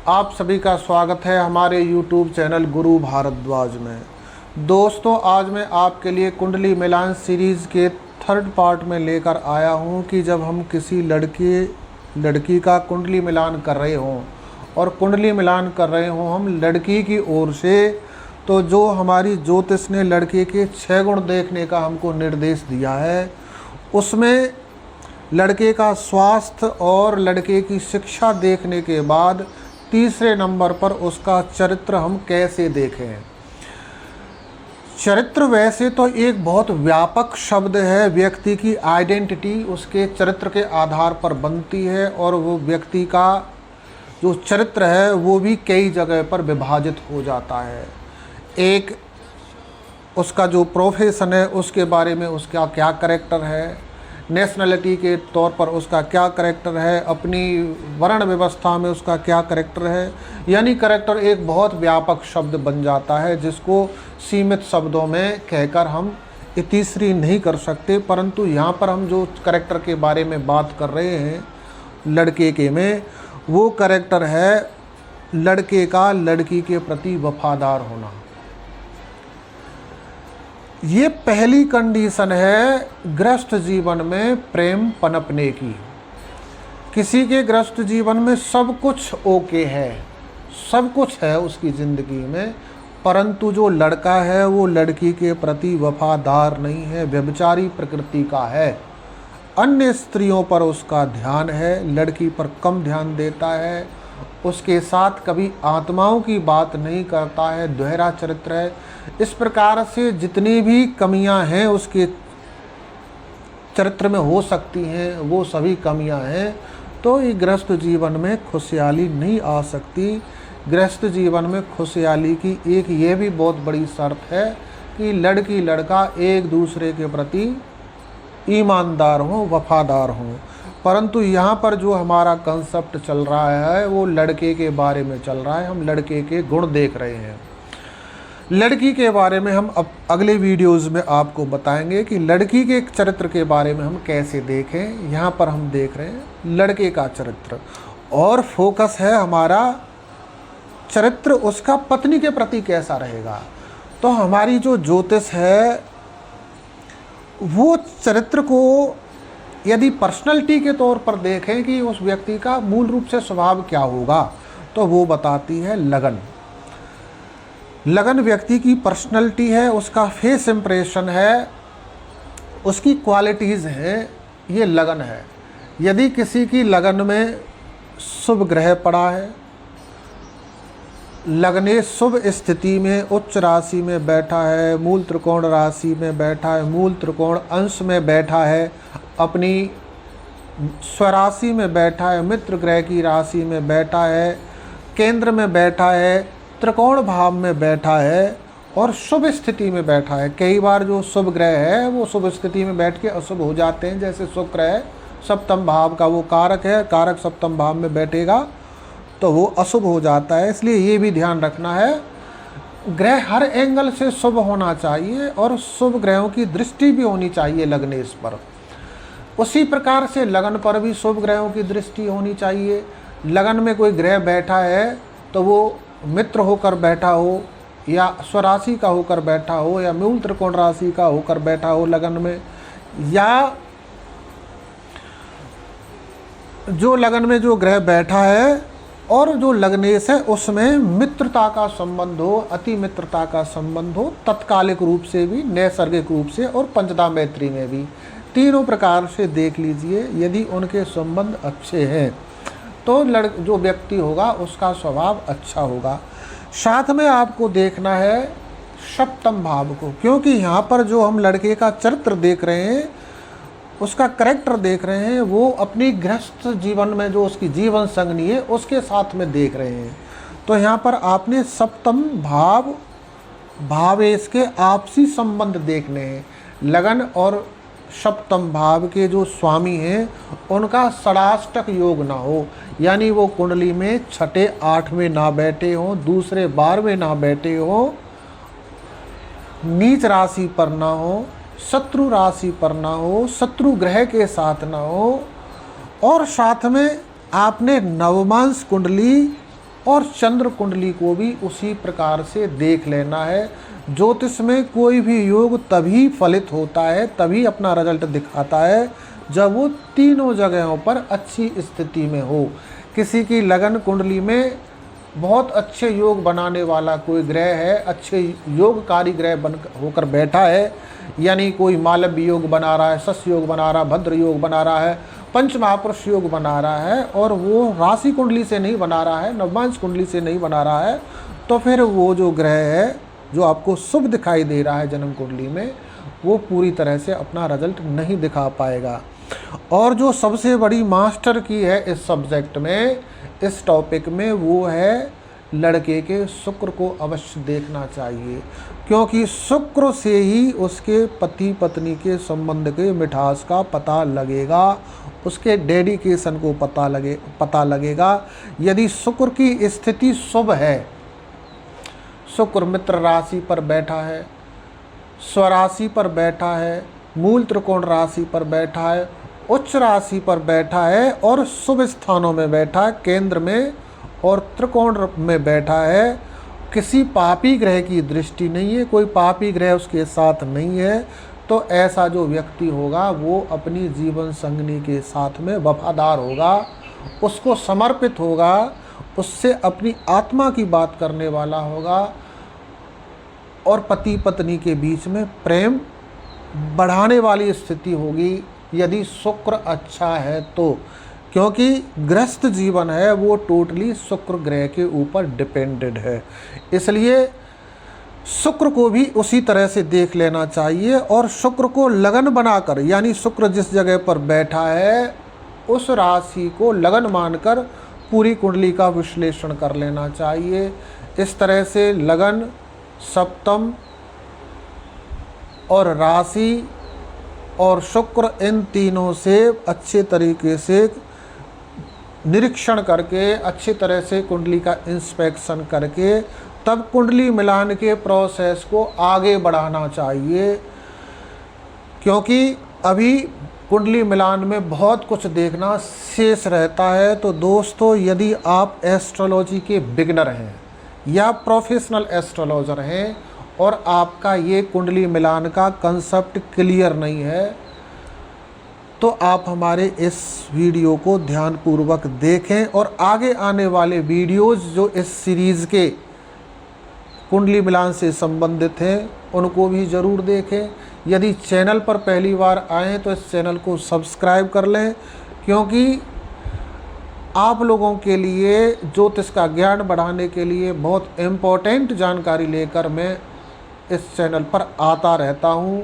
आप सभी का स्वागत है हमारे YouTube चैनल गुरु भारद्वाज में। दोस्तों, आज मैं आपके लिए कुंडली मिलान सीरीज़ के थर्ड पार्ट में लेकर आया हूं कि जब हम किसी लड़की का कुंडली मिलान कर रहे हों और कुंडली मिलान कर रहे हों हम लड़की की ओर से, तो जो हमारी ज्योतिष ने लड़के के 6 गुण देखने का हमको निर्देश दिया है, उसमें लड़के का स्वास्थ्य और लड़के की शिक्षा देखने के बाद तीसरे नंबर पर उसका चरित्र हम कैसे देखें। चरित्र वैसे तो एक बहुत व्यापक शब्द है। व्यक्ति की आइडेंटिटी उसके चरित्र के आधार पर बनती है और वो व्यक्ति का जो चरित्र है वो भी कई जगह पर विभाजित हो जाता है। एक उसका जो प्रोफेशन है उसके बारे में उसका क्या कैरेक्टर है, नेशनलिटी के तौर पर उसका क्या कैरेक्टर है, अपनी वर्ण व्यवस्था में उसका क्या कैरेक्टर है। यानी कैरेक्टर एक बहुत व्यापक शब्द बन जाता है जिसको सीमित शब्दों में कहकर हम इतिश्री नहीं कर सकते। परंतु यहाँ पर हम जो कैरेक्टर के बारे में बात कर रहे हैं लड़के के में, वो कैरेक्टर है लड़के का लड़की के प्रति वफादार होना। ये पहली कंडीशन है गृहस्थ जीवन में प्रेम पनपने की। किसी के गृहस्थ जीवन में सब कुछ ओके है, सब कुछ है उसकी ज़िंदगी में, परंतु जो लड़का है वो लड़की के प्रति वफादार नहीं है, व्यभिचारी प्रकृति का है। अन्य स्त्रियों पर उसका ध्यान है, लड़की पर कम ध्यान देता है, उसके साथ कभी आत्माओं की बात नहीं करता है, दोहरा चरित्र है। इस प्रकार से जितनी भी कमियां हैं उसके चरित्र में हो सकती हैं, वो सभी कमियां हैं। तो ये गृहस्थ जीवन में खुशहाली नहीं आ सकती। गृहस्थ जीवन में खुशहाली की एक ये भी बहुत बड़ी शर्त है कि लड़की लड़का एक दूसरे के प्रति ईमानदार हों, वफादार हों। परंतु यहाँ पर जो हमारा कंसेप्ट चल रहा है वो लड़के के बारे में चल रहा है। हम लड़के के गुण देख रहे हैं। लड़की के बारे में हम अब अगले वीडियोज़ में आपको बताएंगे कि लड़की के चरित्र के बारे में हम कैसे देखें। यहाँ पर हम देख रहे हैं लड़के का चरित्र और फोकस है हमारा चरित्र उसका पत्नी के प्रति कैसा रहेगा। तो हमारी जो ज्योतिष है वो चरित्र को यदि पर्सनैलिटी के तौर पर देखें कि उस व्यक्ति का मूल रूप से स्वभाव क्या होगा, तो वो बताती है लगन। लगन व्यक्ति की पर्सनैलिटी है, उसका फेस इंप्रेशन है, उसकी क्वालिटीज़ हैं, ये लगन है। यदि किसी की लगन में शुभ ग्रह पड़ा है, लगने शुभ स्थिति में उच्च राशि में बैठा है, मूल त्रिकोण राशि में बैठा है, मूल त्रिकोण अंश में बैठा है, अपनी स्वराशि में बैठा है, मित्र ग्रह की राशि में बैठा है, केंद्र में बैठा है, त्रिकोण भाव में बैठा है और शुभ स्थिति में बैठा है। कई बार जो शुभ ग्रह है वो शुभ स्थिति में बैठ के अशुभ हो जाते हैं। जैसे शुक्र है सप्तम भाव का वो कारक है, कारक सप्तम भाव में बैठेगा तो वो अशुभ हो जाता है। इसलिए ये भी ध्यान रखना है, ग्रह हर एंगल से शुभ होना चाहिए और शुभ ग्रहों की दृष्टि भी होनी चाहिए लगनेश पर। उसी प्रकार से लगन पर भी शुभ ग्रहों की दृष्टि होनी चाहिए। लगन में कोई ग्रह बैठा है तो वो मित्र होकर बैठा हो या स्वराशि का होकर बैठा हो या मूल त्रिकोण राशि का होकर बैठा हो लगन में, या जो लगन में जो ग्रह बैठा है और जो लगनेश है उसमें मित्रता का संबंध हो, अति मित्रता का संबंध हो, तत्कालिक रूप से भी, नैसर्गिक रूप से और पंचदा मैत्री में भी, तीनों प्रकार से देख लीजिए। यदि उनके संबंध अच्छे हैं तो जो व्यक्ति होगा उसका स्वभाव अच्छा होगा। साथ में आपको देखना है सप्तम भाव को, क्योंकि यहाँ पर जो हम लड़के का चरित्र देख रहे हैं, उसका कैरेक्टर देख रहे हैं, वो अपनी गृहस्थ जीवन में जो उसकी जीवन संगनी है उसके साथ में देख रहे हैं। तो यहाँ पर आपने सप्तम भावेश के आपसी संबंध देखने हैं। लगन और सप्तम भाव के जो स्वामी हैं उनका षडाष्टक योग ना हो, यानी वो कुंडली में छठे 8वें ना बैठे हों, दूसरे 12वें ना बैठे हों, नीच राशि पर ना हो, शत्रु राशि पर ना हो, शत्रु ग्रह के साथ ना हो, और साथ में आपने नवमांश कुंडली और चंद्र कुंडली को भी उसी प्रकार से देख लेना है। ज्योतिष में कोई भी योग तभी फलित होता है, तभी अपना रिजल्ट दिखाता है जब वो तीनों जगहों पर अच्छी स्थिति में हो। किसी की लगन कुंडली में बहुत अच्छे योग बनाने वाला कोई ग्रह है, अच्छे योगकारी ग्रह बन होकर बैठा है, यानी कोई मालव्य योग बना रहा है, शश योग बना रहा है, भद्र योग बना रहा है, पंच महापुरुष योग बना रहा है, और वो राशि कुंडली से नहीं बना रहा है, नवमांश कुंडली से नहीं बना रहा है, तो फिर वो जो ग्रह है जो आपको शुभ दिखाई दे रहा है जन्म कुंडली में, वो पूरी तरह से अपना रिजल्ट नहीं दिखा पाएगा। और जो सबसे बड़ी मास्टर की है इस सब्जेक्ट में, इस टॉपिक में, वो है लड़के के शुक्र को अवश्य देखना चाहिए, क्योंकि शुक्र से ही उसके पति पत्नी के संबंध के मिठास का पता लगेगा, उसके डेडिकेशन को पता लगेगा। यदि शुक्र की स्थिति शुभ है, शुक्र मित्र राशि पर बैठा है, स्वराशि पर बैठा है, मूल त्रिकोण राशि पर बैठा है, उच्च राशि पर बैठा है और शुभ स्थानों में बैठा है, केंद्र में और त्रिकोण में बैठा है, किसी पापी ग्रह की दृष्टि नहीं है, कोई पापी ग्रह उसके साथ नहीं है, तो ऐसा जो व्यक्ति होगा वो अपनी जीवन संगिनी के साथ में वफादार होगा, उसको समर्पित होगा, उससे अपनी आत्मा की बात करने वाला होगा, और पति पत्नी के बीच में प्रेम बढ़ाने वाली स्थिति होगी यदि शुक्र अच्छा है तो। क्योंकि गृहस्थ जीवन है वो टोटली शुक्र ग्रह के ऊपर डिपेंडेड है, इसलिए शुक्र को भी उसी तरह से देख लेना चाहिए। और शुक्र को लगन बनाकर, यानी शुक्र जिस जगह पर बैठा है उस राशि को लगन मानकर पूरी कुंडली का विश्लेषण कर लेना चाहिए। इस तरह से लगन, सप्तम और राशि और शुक्र, इन तीनों से अच्छे तरीके से निरीक्षण करके, अच्छी तरह से कुंडली का इंस्पेक्शन करके तब कुंडली मिलान के प्रोसेस को आगे बढ़ाना चाहिए। क्योंकि अभी कुंडली मिलान में बहुत कुछ देखना शेष रहता है। तो दोस्तों, यदि आप एस्ट्रोलॉजी के बिगिनर हैं या प्रोफेशनल एस्ट्रोलॉजर हैं और आपका ये कुंडली मिलान का कंसेप्ट क्लियर नहीं है, तो आप हमारे इस वीडियो को ध्यानपूर्वक देखें और आगे आने वाले वीडियोज़ जो इस सीरीज़ के कुंडली मिलान से संबंधित हैं उनको भी ज़रूर देखें। यदि चैनल पर पहली बार आएँ तो इस चैनल को सब्सक्राइब कर लें, क्योंकि आप लोगों के लिए ज्योतिष का ज्ञान बढ़ाने के लिए बहुत इम्पोर्टेंट जानकारी लेकर मैं इस चैनल पर आता रहता हूँ।